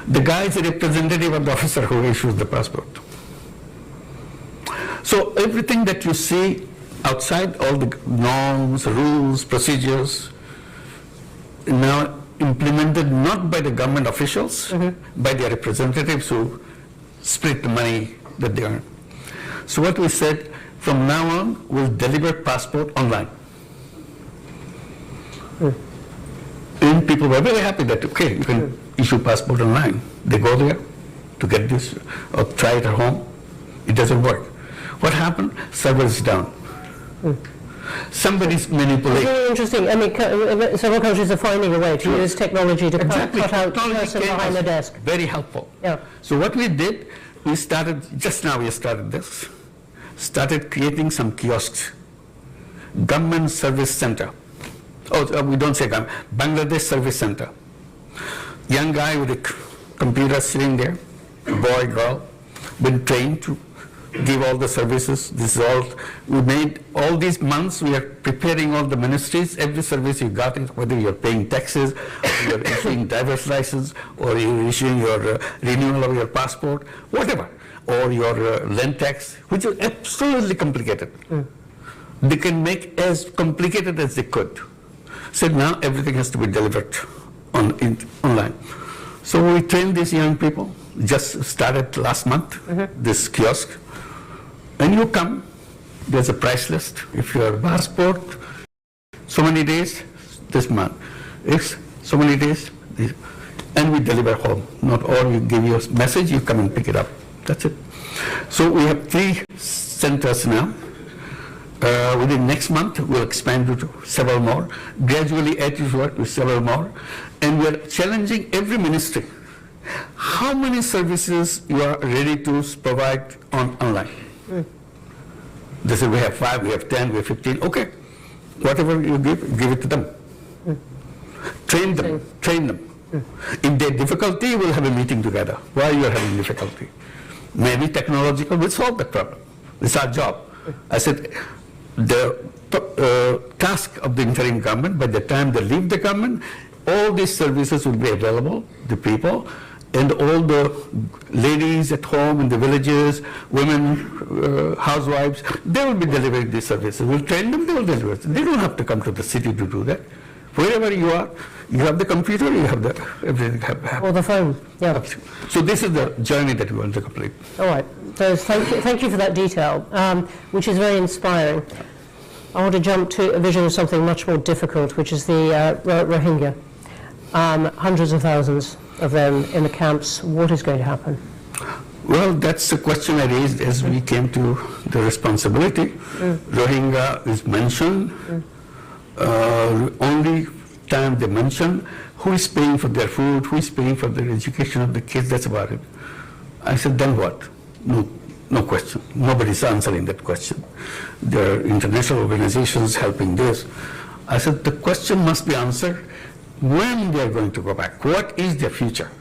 The guy is a representative of the officer who issues the passport. So everything that you see outside, all the norms, rules, procedures, now implemented not by the government officials, by their representatives who split the money that they earn. So what we said, from now on, we'll deliver passport online. And people were very happy that, okay, you can issue passport online. They go there to get this or try it at home. It doesn't work. What happened? Server is down. Somebody's manipulating. It's really interesting. I mean, several countries are finding a way to use technology to cut out the person behind the desk. Very helpful. Yeah. So what we did, we started, just now we started this, started creating some kiosks. Government Service Center. Oh, we don't say government. Bangladesh Service Center. Young guy with a computer sitting there, boy, girl, been trained to give all the services. This is all, we made all these months, we are preparing all the ministries, every service you got, whether you're paying taxes, or you're issuing driver's license, or you're issuing your renewal of your passport, whatever, or your land tax, which is absolutely complicated. They can make as complicated as they could. So now everything has to be delivered online. So we trained these young people, just started last month, this kiosk. When you come, there's a price list. If your passport, so many days, this month. It's so many days, and we deliver home. Not all, you give you a message, you come and pick it up. That's it. So we have 3 centers now. Within next month, we'll expand to several more. Gradually add to work with several more. And we're challenging every ministry. How many services you are ready to provide online? They say we have 5, we have 10, we have 15. Okay, whatever you give it to them. Train them. If there's difficulty, we'll have a meeting together. Why you are having difficulty? Maybe technological will solve the problem. It's our job. I said, the task of the interim government, by the time they leave the government, all these services will be available to people, and all the ladies at home in the villages, women, housewives, they will be delivering these services. We'll train them, they will deliver it. They don't have to come to the city to do that. Wherever you are, you have the computer, you have the everything. Or the phone, yeah. So this is the journey that we want to complete. All right. So thank you for that detail, which is very inspiring. I want to jump to a vision of something much more difficult, which is the Rohingya. Hundreds of thousands of them in the camps. What is going to happen? Well, that's the question I raised as we came to the responsibility. Rohingya is mentioned. Only time they mention who is paying for their food, who is paying for their education of the kids, that's about it. I said, then what? No question. Nobody's answering that question. There are international organizations helping this. I said, the question must be answered when they are going to go back. What is their future?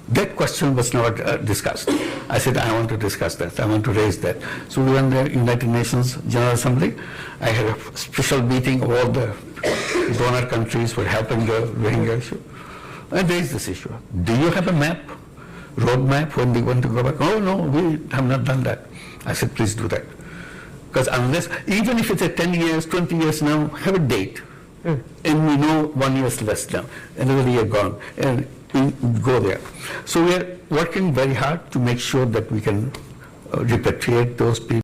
That question was never discussed. I said, I want to discuss that. I want to raise that. So we went there, United Nations General Assembly. I had a special meeting of all the donor countries for helping the Rohingya issue. I raised this issue. Do you have a map, road map, when they want to go back? Oh, no, we have not done that. I said, please do that. Because unless, even if it's a 10 years, 20 years now, have a date. And we know 1 year less now, another year gone, and we go there. So we are working very hard to make sure that we can repatriate those people.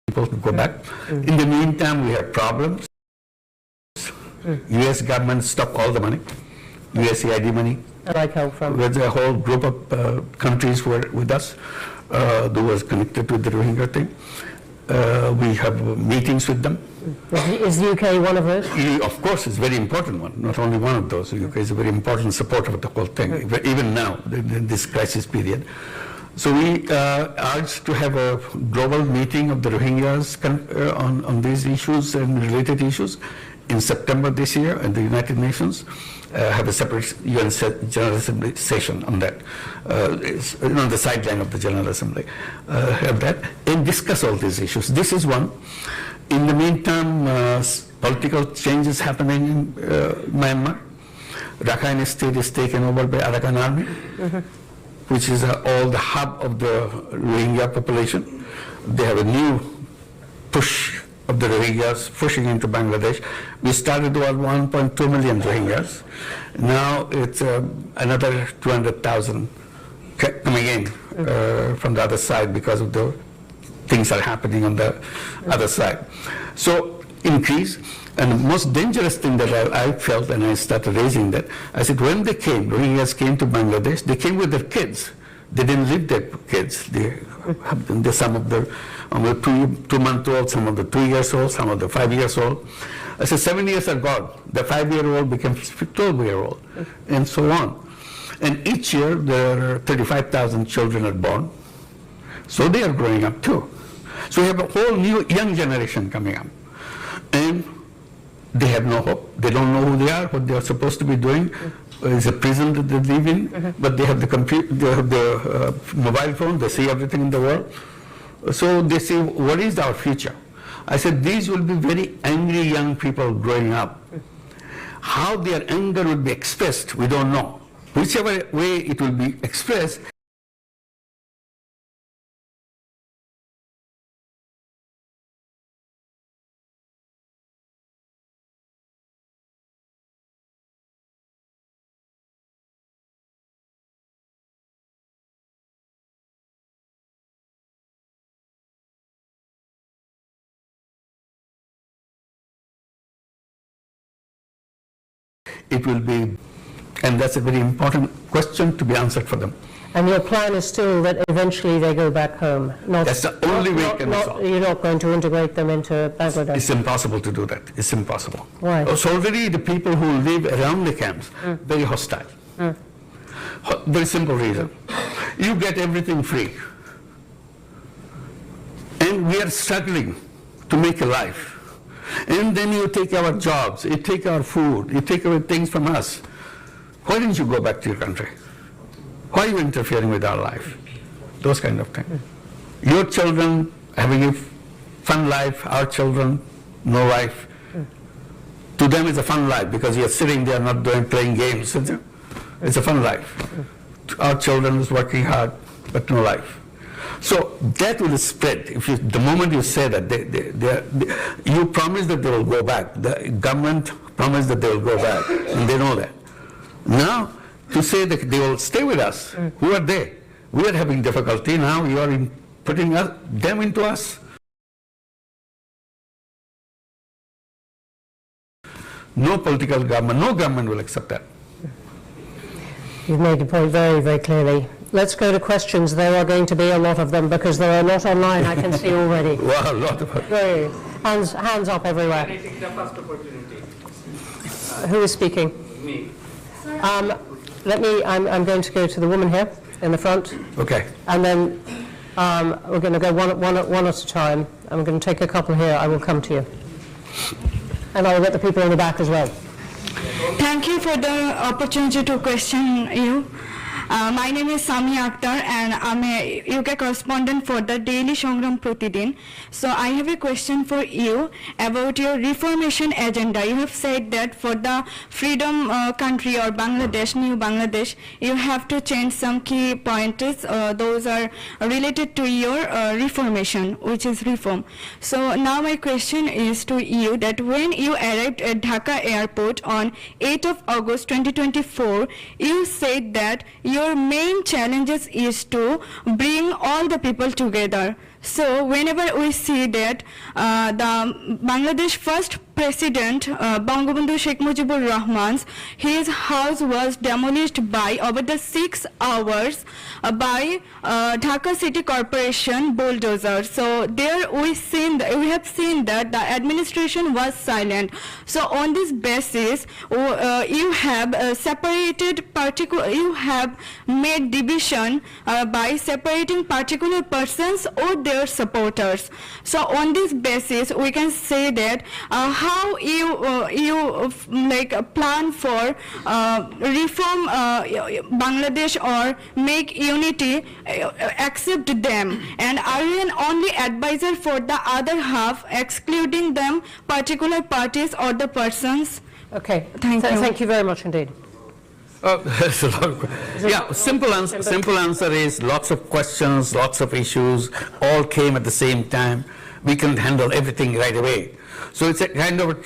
People to go back. In the meantime, we have problems. U.S. government stopped all the money, USAID money. Like help from? There's a whole group of countries who are with us. who was connected with the Rohingya thing. We have meetings with them. Is the UK one of those? Of course, it's a very important one, not only one of those. The UK is a very important supporter of the whole thing, even now, in this crisis period. So we urged to have a global meeting of the Rohingyas on these issues and related issues in September this year at the United Nations. Have a separate UN General Assembly session on that. It's on the sideline of the General Assembly. Have that and discuss all these issues. This is one. In the meantime, political changes happening in Myanmar. Rakhine State is taken over by Arakan Army, which is all the hub of the Rohingya population. They have a new push of the Rohingyas pushing into Bangladesh. We started with 1.2 million Rohingyas. Now it's another 200,000 coming in from the other side because of the things are happening on the other side. So increase. And the most dangerous thing that I felt, and I started raising that, I said when they came, Rohingyas came to Bangladesh, they came with their kids. They didn't leave their kids. Some of them were 2-month-old, some of the 2 years old, some of the 5 years old. I said 7 years are gone. The 5-year-old became 12-year-old, and so on. And each year there are 35,000 children are born. So they are growing up too. So we have a whole new young generation coming up. And they have no hope. They don't know who they are, what they are supposed to be doing. It's a prison that they live in, but they have the computer, they have the mobile phone, they see everything in the world. So they say, what is our future? I said, these will be very angry young people growing up. How their anger will be expressed, we don't know. Whichever way it will be expressed, it will be, and that's a very important question to be answered for them. And your plan is still that eventually they go back home? That's the only way it can be solved. You're not going to integrate them into Bangladesh? It's impossible to do that. It's impossible. Why? So already the people who live around the camps, very hostile. Very simple reason. You get everything free. And we are struggling to make a life. And then you take our jobs, you take our food, you take away things from us. Why didn't you go back to your country? Why are you interfering with our life? Those kind of things. Your children having a fun life, our children, no life. To them it's a fun life because you're sitting there not playing games. It's a fun life. Our children is working hard, but no life. So that will spread. The moment you say that, you promise that they will go back. The government promised that they will go back, and they know that. Now, to say that they will stay with us, who are they? We are having difficulty now. You are putting them into us. No political government, no government will accept that. You've made the point very, very clearly. Let's go to questions. There are going to be a lot of them because there are a lot online, I can see already. Wow, a lot of them. Hands up everywhere. Can I take the first opportunity? Who is speaking? Me. I'm going to go to the woman here in the front. Okay. And then we're going to go one at a time. I'm going to take a couple here. I will come to you. And I will get the people in the back as well. Thank you for the opportunity to question you. My name is Sami Akhtar and I'm a UK correspondent for the Daily Songram Pratidin. So I have a question for you about your reformation agenda. You have said that for the freedom country or Bangladesh, new Bangladesh, you have to change some key pointers. Those are related to your reformation, which is reform. So now my question is to you that when you arrived at Dhaka airport on 8th of August 2024, you said that your main challenges is to bring all the people together. So whenever we see that the Bangladesh first President Bangabandhu Sheikh Mujibur Rahman's, his house was demolished by over the 6 hours by Dhaka City Corporation bulldozer. So there we have seen that the administration was silent. So on this basis, you have you have made division by separating particular persons or their supporters. So on this basis, we can say that how you plan for reform Bangladesh or make unity, accept them, and are you an only advisor for the other half, excluding them particular parties or the persons? Okay. Thank you. Thank you very much indeed. That's a lot of questions. Yeah, simple answer is lots of questions, lots of issues, all came at the same time. We couldn't handle everything right away. So it's a kind of a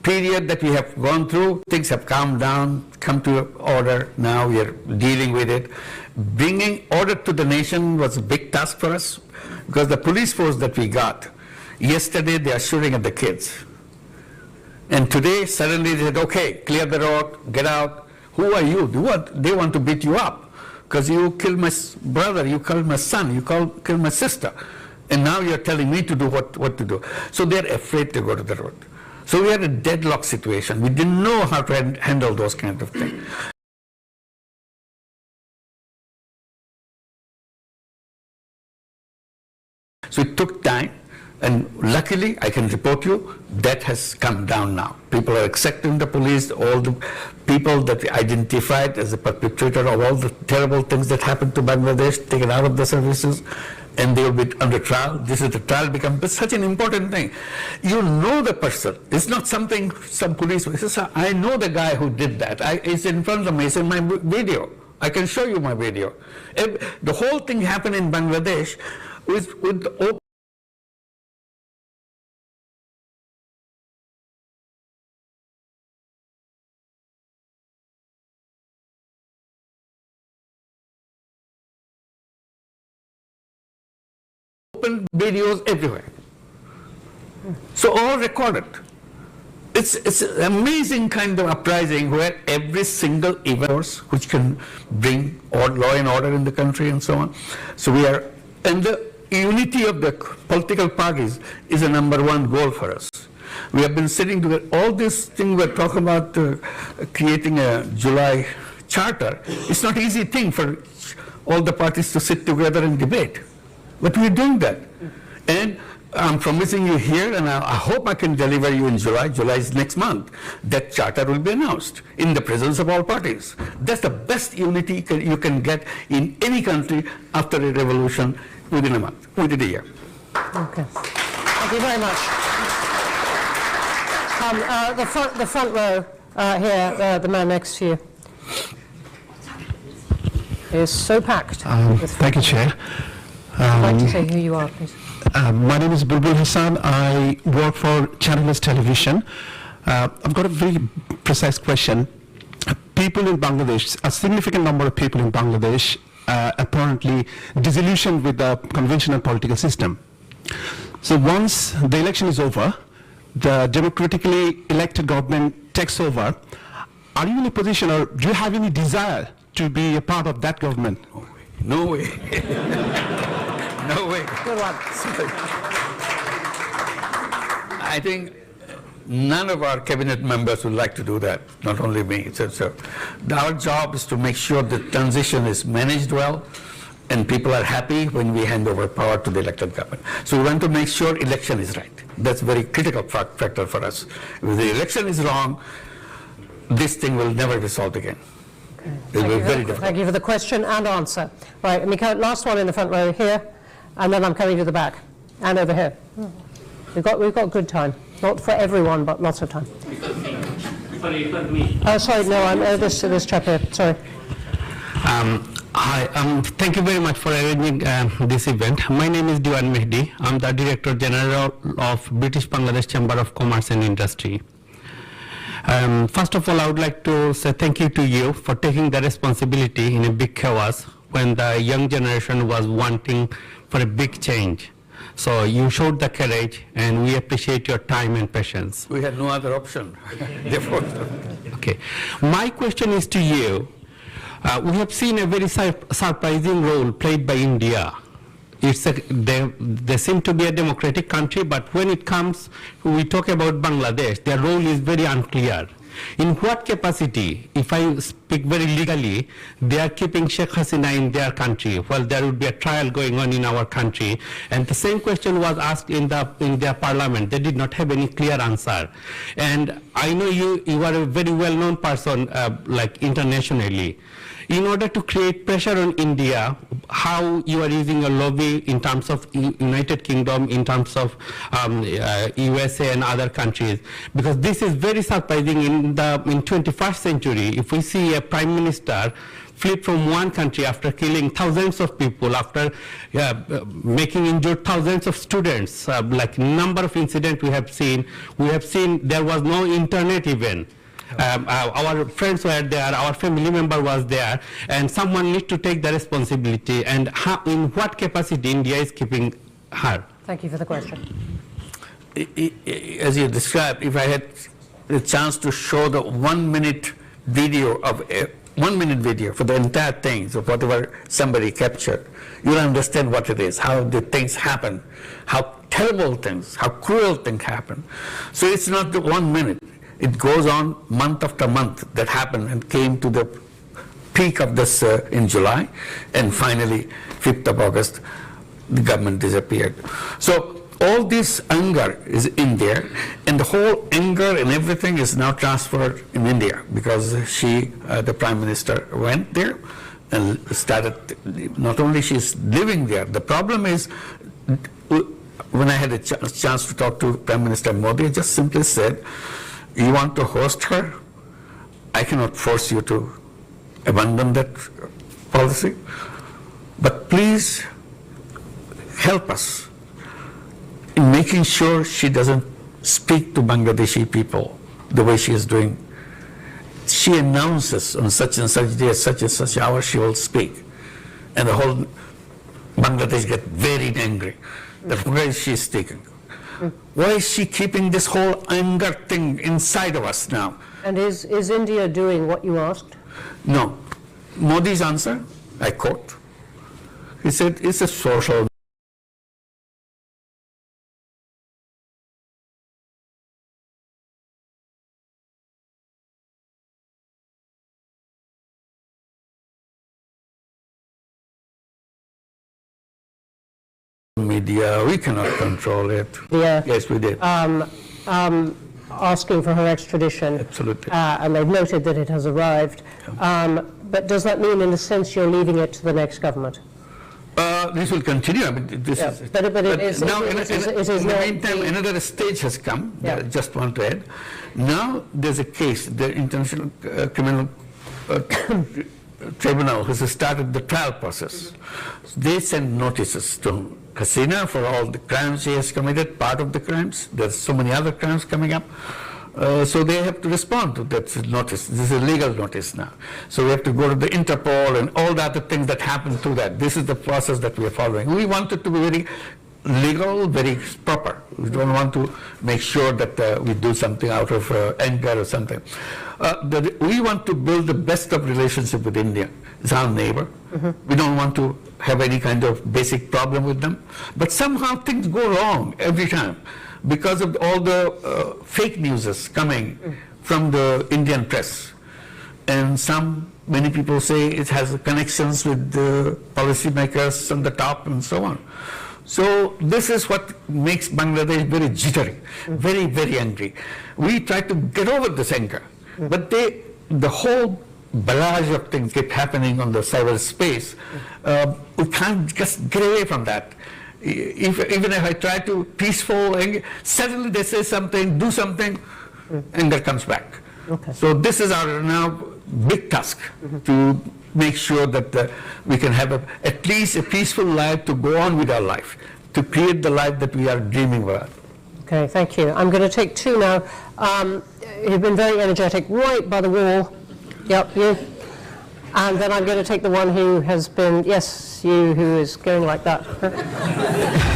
period that we have gone through. Things have calmed down, come to order. Now we are dealing with it. Bringing order to the nation was a big task for us because the police force that we got, yesterday they are shooting at the kids. And today suddenly they said, okay, clear the road, get out. Who are you? They want to beat you up because you killed my brother, you killed my son, you killed my sister. And now you're telling me to do what to do. So they're afraid to go to the road. So we had a deadlock situation. We didn't know how to handle those kind of things. So it took time. And luckily, I can report you, that has come down now. People are accepting the police, all the people that we identified as the perpetrator of all the terrible things that happened to Bangladesh, taken out of the services, and they will be under trial. This is the trial becomes such an important thing. You know the person. It's not something some police, I know the guy who did that. It's in front of me, it's in my video. I can show you my video. The whole thing happened in Bangladesh with open videos everywhere. So all recorded. It's an amazing kind of uprising where every single event which can bring law and order in the country and so on. So we are, and the unity of the political parties is a #1 goal for us. We have been sitting together, all this thing we're talking about creating a July charter. It's not an easy thing for all the parties to sit together and debate. But we're doing that. And I'm promising you here, and I hope I can deliver you in July. July is next month. That charter will be announced in the presence of all parties. That's the best unity you can get in any country after a revolution within a month, within a year. Okay. Thank you very much. The front row here, the man next to you, is so packed. Thank you, Chair. I'd like to say who you are, please. My name is Bulbul Hassan. I work for Channelist Television. I've got a very precise question. People in Bangladesh, a significant number of people in Bangladesh, apparently disillusioned with the conventional political system. So once the election is over, the democratically elected government takes over. Are you in a position, or do you have any desire to be a part of that government? No way. No way. Good one. I think none of our cabinet members would like to do that, not only me. So our job is to make sure the transition is managed well and people are happy when we hand over power to the elected government. So we want to make sure election is right. That's a very critical factor for us. If the election is wrong, this thing will never be solved again. It will be very difficult. Thank you for the question and answer. Right, Miko, last one in the front row here, and then I'm coming to the back, and over here. We've got good time. Not for everyone, but lots of time. Oh, sorry, no, I'm this chap here. Sorry. Hi, thank you very much for arranging this event. My name is Diwan Mehdi. I'm the Director General of British Bangladesh Chamber of Commerce and Industry. First of all, I would like to say thank you to you for taking the responsibility in a big chaos when the young generation was wanting for a big change. So you showed the courage, and we appreciate your time and patience. We had no other option. Therefore, Okay. My question is to you. We have seen a very surprising role played by India. They seem to be a democratic country, but when it comes, we talk about Bangladesh, their role is very unclear. In what capacity, if I speak very legally, they are keeping Sheikh Hasina in their country, while there would be a trial going on in our country? And the same question was asked in their parliament. They did not have any clear answer. And I know you are a very well-known person, like internationally. In order to create pressure on India, how you are using your lobby in terms of United Kingdom, in terms of USA and other countries, because this is very surprising in 21st century. If we see a prime minister fled from one country after killing thousands of people, after making injured thousands of students, like number of incidents we have seen there was no internet even. Our friends were there, our family member was there, and someone needs to take the responsibility. And in what capacity India is keeping her? Thank you for the question. as you described, if I had the chance to show the 1 minute video of 1 minute video for the entire thing, so whatever somebody captured, you'll understand what it is, how the things happen, how terrible things, how cruel things happen. So it's not the 1 minute. It goes on month after month that happened and came to the peak of this in July, and finally 5th of August the government disappeared. So all this anger is in there, and the whole anger and everything is now transferred in India, because she, the Prime Minister, went there and started, not only she's living there, the problem is, when I had a chance to talk to Prime Minister Modi, I just simply said, you want to host her? I cannot force you to abandon that policy, but please help us in making sure she doesn't speak to Bangladeshi people the way she is doing. She announces on such and such day, such and such hour she will speak, and the whole Bangladesh get very angry that why is she speaking? Why is she keeping this whole anger thing inside of us now? And is India doing what you asked? No. Modi's answer, I quote, he said, it's a social media, we cannot control it. Yeah. Yes, we did. Asking for her extradition. Absolutely. And they've noted that it has arrived. But does that mean, in a sense, you're leaving it to the next government? This will continue. I mean, this Yeah, is, but it is- now, it in is the not meantime, the- another stage has come. Yeah. I just want to add. Now there's a case. The International Criminal Tribunal has started the trial process. They send notices to Hasina for all the crimes she has committed, part of the crimes. There's so many other crimes coming up. So they have to respond to that notice. This is a legal notice now. So we have to go to the Interpol and all the other things that happen to that. This is the process that we are following. We want it to be very legal, very proper. We don't want to make sure that we do something out of anger or something. We want to build the best of relationship with India. It's our neighbor. We don't want to have any kind of basic problem with them. But somehow things go wrong every time because of all the fake news coming from the Indian press. And many people say it has connections with the policymakers on the top and so on. So this is what makes Bangladesh very jittery, very, very angry. We try to get over this anger, but the whole barrage of things keep happening on the cyberspace. We can't just get away from that. Even if I try to peaceful, suddenly they say something, do something, anger comes back. Okay. So this is our now big task to make sure that we can have at least a peaceful life to go on with our life, to create the life that we are dreaming about. Okay, thank you. I'm going to take two now. You've been very energetic, right by the wall. Yep, you. And then I'm going to take the one who has been, yes, you, who is going like that.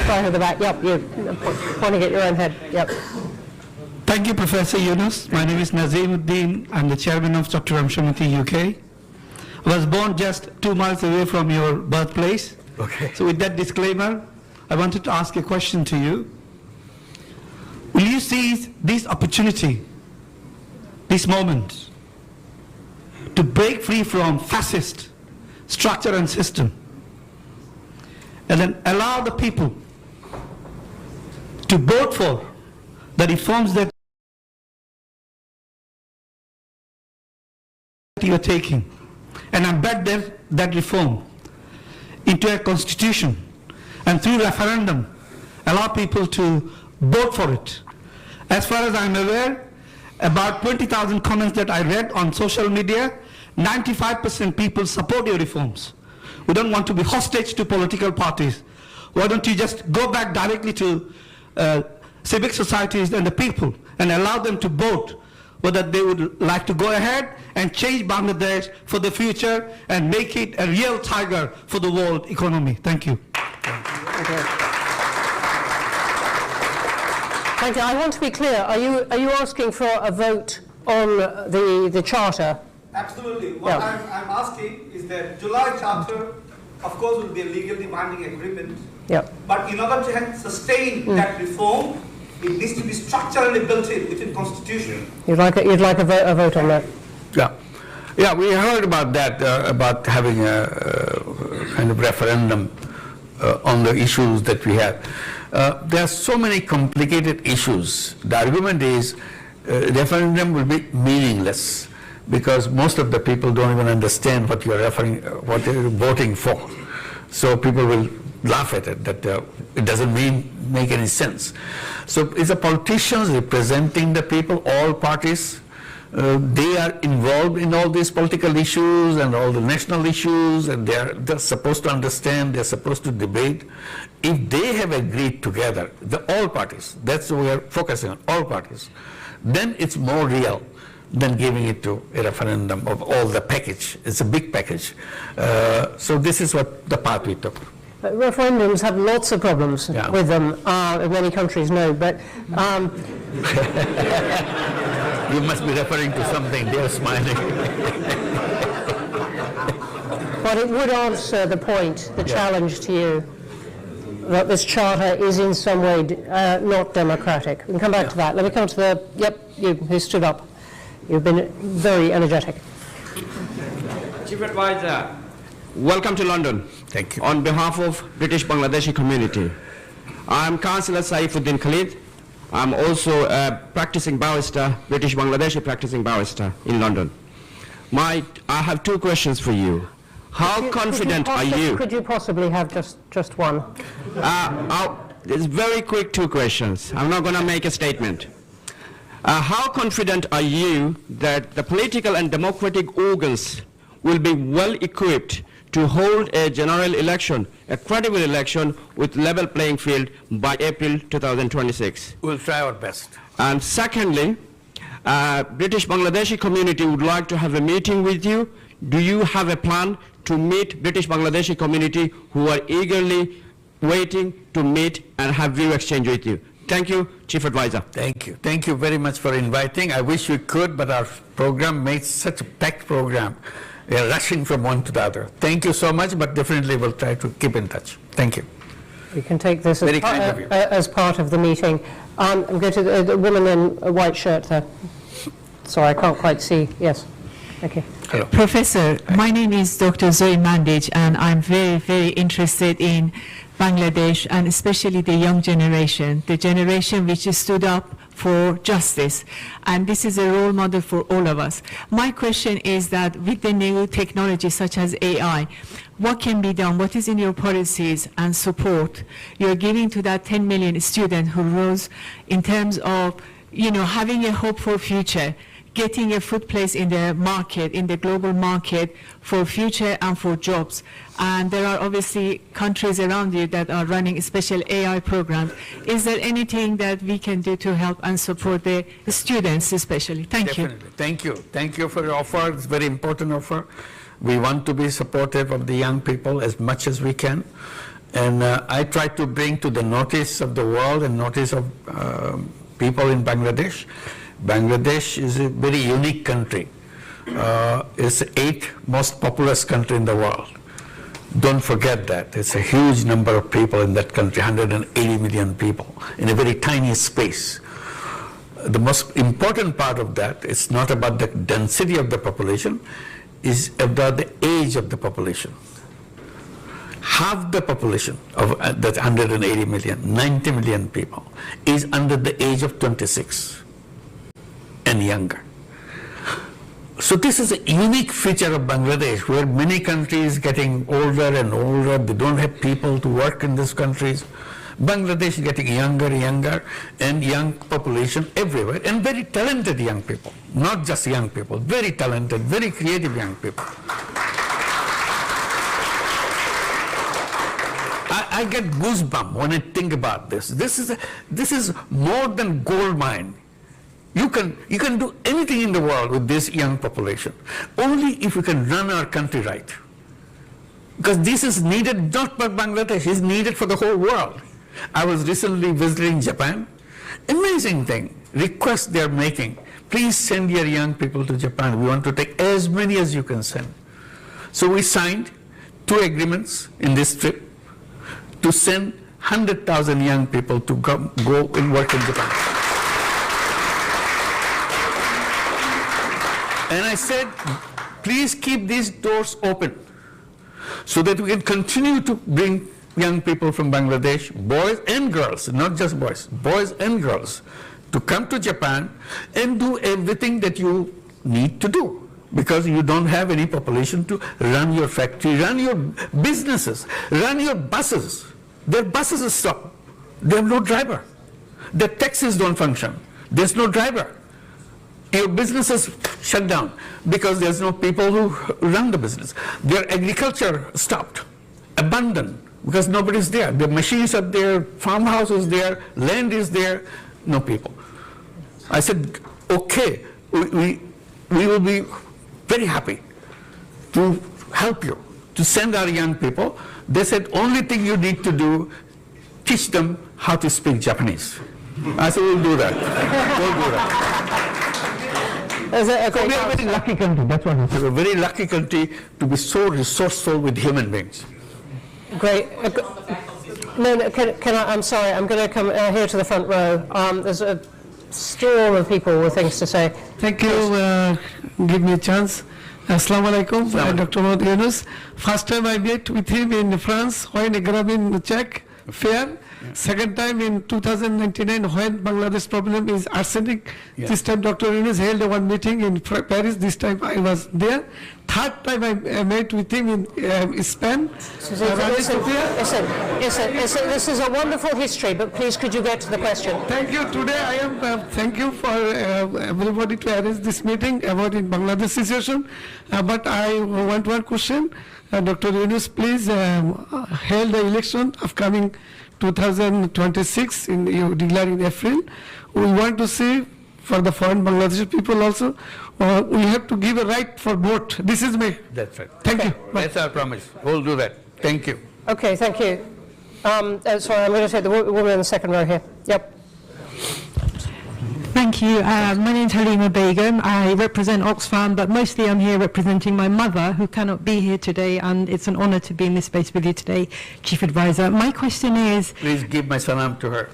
right at the back. Yep, you're pointing at your own head. Yep. Thank you, Professor Yunus. My name is Nazimuddin. I'm the chairman of Dr. Ramshamati UK. I was born just 2 miles away from your birthplace. Okay. So with that disclaimer, I wanted to ask a question to you. Will you seize this opportunity, this moment, to break free from fascist structure and system, and then allow the people to vote for the reforms that you are taking, and embed that reform into a constitution, and through referendum allow people to vote for it? As far as I'm aware, about 20,000 comments that I read on social media, 95% people support your reforms. We don't want to be hostage to political parties. Why don't you just go back directly to civic societies and the people and allow them to vote whether they would like to go ahead and change Bangladesh for the future and make it a real tiger for the world economy. Thank you. Thank you. I want to be clear. Are you asking for a vote on the charter? Absolutely. What I'm asking is that July Charter, of course, will be a legally binding agreement. Yep. But in order to sustain that reform, it needs to be structurally built in within Constitution. You'd like a vote on that? Yeah. Yeah, we heard about that, about having a kind of referendum on the issues that we have. There are so many complicated issues. The argument is referendum will be meaningless because most of the people don't even understand what you're what you're voting for. So people will laugh at it, that it doesn't make any sense. So it's the politicians representing the people, all parties. They are involved in all these political issues and all the national issues, and they're supposed to understand, they're supposed to debate. If they have agreed together, all parties, that's what we are focusing on, all parties, then it's more real than giving it to a referendum of all the package. It's a big package. So this is what the path we took. But referendums have lots of problems with them, many countries know, but you must be referring to something, they're smiling. but it would answer the point, the challenge to you, that this charter is in some way not democratic. We can come back to that. Let me come to you who stood up. You've been very energetic. Chief Advisor, welcome to London. Thank you. On behalf of British Bangladeshi community, I'm Councillor Saifuddin Khalid. I'm also a practicing barrister, British Bangladeshi practicing barrister in London. I have two questions for you. How confident are you? Could you possibly have just one? It's very quick two questions. I'm not going to make a statement. How confident are you that the political and democratic organs will be well equipped to hold a general election, a credible election with level playing field by April 2026? We'll try our best. And secondly, British Bangladeshi community would like to have a meeting with you. Do you have a plan to meet British Bangladeshi community who are eagerly waiting to meet and have view exchange with you? Thank you, Chief Advisor. Thank you. Thank you very much for inviting. I wish we could, but our program makes such a packed program. We are rushing from one to the other. Thank you so much, but definitely we'll try to keep in touch. Thank you. We can take this Very kind of you. as part of the meeting. I'm going to the woman in a white shirt there. Sorry, I can't quite see. Yes. Okay. Hello. Professor, my name is Dr. Zoe Mandage, and I'm very, very interested in Bangladesh and especially the young generation, the generation which stood up for justice. And this is a role model for all of us. My question is that with the new technology such as AI, what can be done? What is in your policies and support you're giving to that 10 million students who rose in terms of, having a hopeful future, getting a foot place in the market, in the global market for future and for jobs? And there are obviously countries around you that are running special AI programs. Is there anything that we can do to help and support the students especially? Thank you. Definitely. Thank you. Thank you for your offer. It's a very important offer. We want to be supportive of the young people as much as we can. And I try to bring to the notice of the world and notice of people in Bangladesh. Bangladesh is a very unique country. It's the 8th most populous country in the world. Don't forget that. It's a huge number of people in that country, 180 million people, in a very tiny space. The most important part of that is not about the density of the population, is about the age of the population. Half the population of that 180 million, 90 million people, is under the age of 26 and younger. So this is a unique feature of Bangladesh, where many countries getting older and older, they don't have people to work in these countries. Bangladesh is getting younger and younger, and young population everywhere, and very talented young people, not just young people, very talented, very creative young people. I get goosebumps when I think about this. This is more than gold mine. You can do anything in the world with this young population, only if we can run our country right. Because this is needed not for Bangladesh, it's needed for the whole world. I was recently visiting Japan. Amazing thing, request they're making. Please send your young people to Japan. We want to take as many as you can send. So we signed 2 agreements in this trip to send 100,000 young people to go and work in Japan. And I said, please keep these doors open so that we can continue to bring young people from Bangladesh, boys and girls, not just boys and girls, to come to Japan and do everything that you need to do, because you don't have any population to run your factory, run your businesses, run your buses. Their buses are stopped. They have no driver. Their taxis don't function. There's no driver. Your businesses shut down because there's no people who run the business. Their agriculture stopped, abandoned, because nobody's there. The machines are there, farmhouse is there, land is there, no people. I said, okay, we will be very happy to help you, to send our young people. They said, only thing you need to do, teach them how to speak Japanese. I said, we'll do that. We'll do that. Is it a great We are a very lucky country, that's what it is. We're a very lucky country to be so resourceful with human beings. Great. No, can I, I'm sorry, I'm going to come here to the front row. There's a storm of people with things to say. Thank you, give me a chance. Assalamu alaikum, Dr. Mohammad Yunus. First time I met with him in France when Agrabin Czech fair. Second time in 2099 when Bangladesh problem is arsenic. Yeah. This time Dr. Yunus held one meeting in Paris. This time I was there. Third time I met with him in Spain. Listen, this is a wonderful history, but please could you get to the question? Thank you. Today I am, thank you for everybody to arrange this meeting about in Bangladesh situation. But I want one question. Dr. Yunus, please held the election upcoming 2026 you declare in April. We want to see for the foreign Bangladeshi people also, we have to give a right for vote. This is me. That's right. Thank you. That's our promise. We'll do that. Thank you. Okay, thank you. Sorry, I'm going to take the woman in the second row here. Yep. Thank you. My name is Halima Begum. I represent Oxfam, but mostly I'm here representing my mother, who cannot be here today, and it's an honor to be in this space with you today, Chief Advisor. My question is... Please give my salam to her.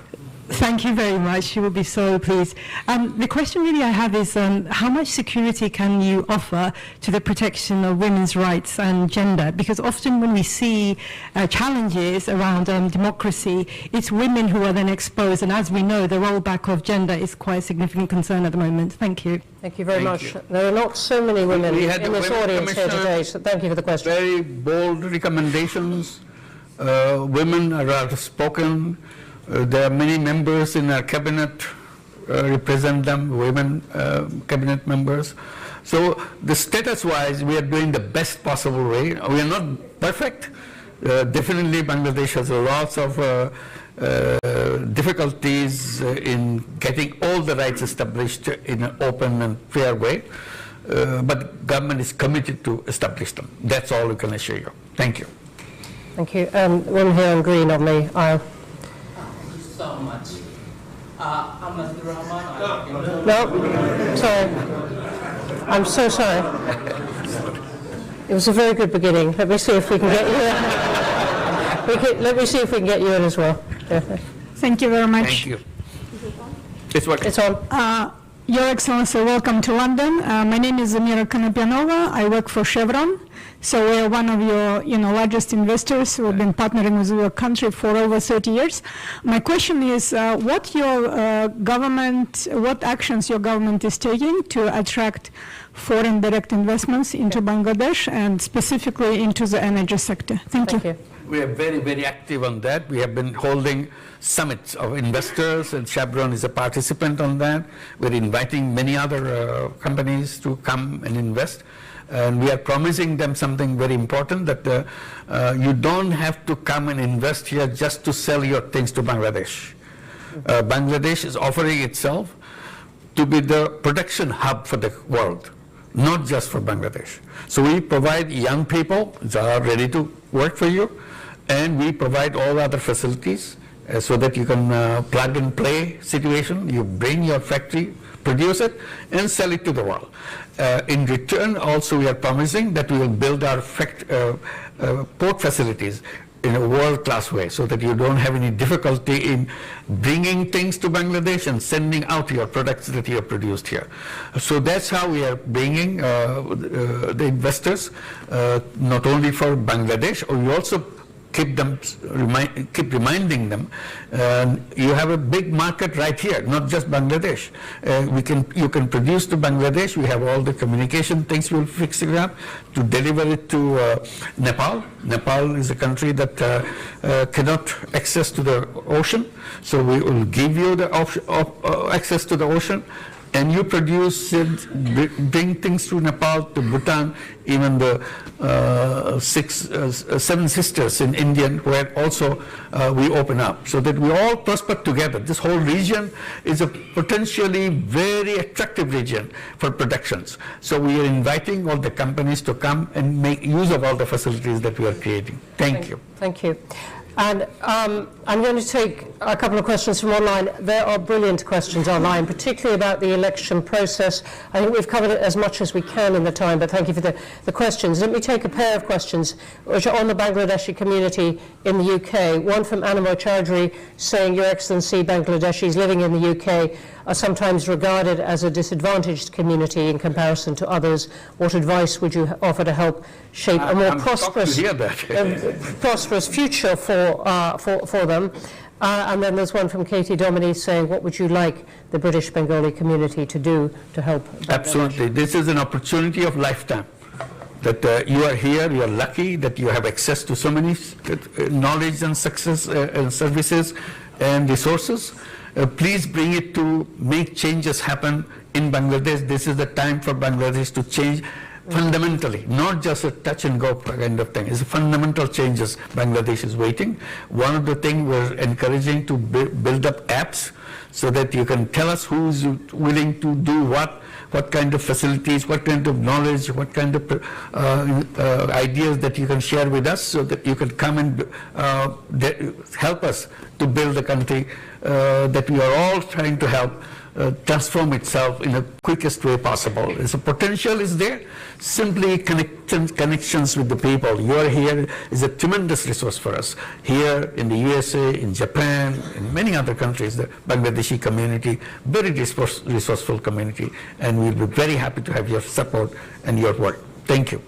Thank you very much. She will be so pleased. The question really I have is how much security can you offer to the protection of women's rights and gender? Because often when we see challenges around democracy, it's women who are then exposed. And as we know, the rollback of gender is quite a significant concern at the moment. Thank you. Thank you very much. There are not so many women We had in the this Women audience here Commissioner, today, so thank you for the question. Very bold recommendations. Women are outspoken. There are many members in our cabinet, represent them, women cabinet members. So the status-wise, we are doing the best possible way. We are not perfect. Definitely Bangladesh has lots of difficulties in getting all the rights established in an open and fair way. But government is committed to establish them. That's all we can assure you. Thank you. Thank you. One here on green on the aisle. Thank you so much. Ahmad Rahman. No, sorry. I'm so sorry. It was a very good beginning. Let me see if we can get you in. Let me see if we can get you in as well. Yeah. Thank you very much. Thank you. It's working. It's on. Your Excellency, welcome to London. My name is Zamira Konopianova. I work for Chevron. So we're one of your largest investors. We've been partnering with your country for over 30 years. My question is, what actions your government is taking to attract foreign direct investments into Bangladesh and specifically into the energy sector? Thank you. We are very, very active on that. We have been holding summits of investors, and Chevron is a participant on that. We're inviting many other companies to come and invest. And we are promising them something very important, that you don't have to come and invest here just to sell your things to Bangladesh. Bangladesh is offering itself to be the production hub for the world, not just for Bangladesh. So we provide young people that are ready to work for you, and we provide all other facilities so that you can plug and play situation. You bring your factory, produce it, and sell it to the world. In return, also, we are promising that we will build our port facilities in a world-class way, so that you don't have any difficulty in bringing things to Bangladesh and sending out your products that you have produced here. So that's how we are bringing the investors, not only for Bangladesh, we also keep reminding them, you have a big market right here, not just Bangladesh. You can produce to Bangladesh. We have all the communication things. We'll fix it up to deliver it to Nepal. Nepal is a country that cannot access to the ocean, so we will give you the access to the ocean. And you produce it, bring things to Nepal, to Bhutan, even the Seven Sisters in India, where also we open up, so that we all prosper together. This whole region is a potentially very attractive region for productions. So we are inviting all the companies to come and make use of all the facilities that we are creating. Thank you. Thank you. And I'm going to take a couple of questions from online. There are brilliant questions online, particularly about the election process. I think we've covered it as much as we can in the time, but thank you for the questions. Let me take a pair of questions which are on the Bangladeshi community in the UK. One from Animo Chowdhury saying, Your Excellency, Bangladeshis living in the UK are sometimes regarded as a disadvantaged community in comparison to others. What advice would you offer to help shape a more prosperous future for them? And then there's one from Katie Dominy saying, what would you like the British Bengali community to do to help Bangladesh? Absolutely. This is an opportunity of lifetime. That you are here, you are lucky that you have access to so many knowledge and success and services and resources. Please bring it to make changes happen in Bangladesh. This is the time for Bangladesh to change fundamentally, not just a touch and go kind of thing. It's fundamental changes Bangladesh is waiting. One of the things we're encouraging to build up apps so that you can tell us who's willing to do what kind of facilities, what kind of knowledge, what kind of ideas that you can share with us, so that you can come and help us to build the country that we are all trying to help transform itself in the quickest way possible. The potential is there. Simply connections with the people. You are here is a tremendous resource for us. Here in the USA, in Japan, in many other countries, the Bangladeshi community, very resourceful community, and we'll be very happy to have your support and your work. Thank you.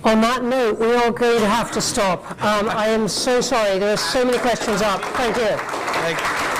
On that note, we are going to have to stop. I am so sorry. There are so many questions up. Thank you. Thank you.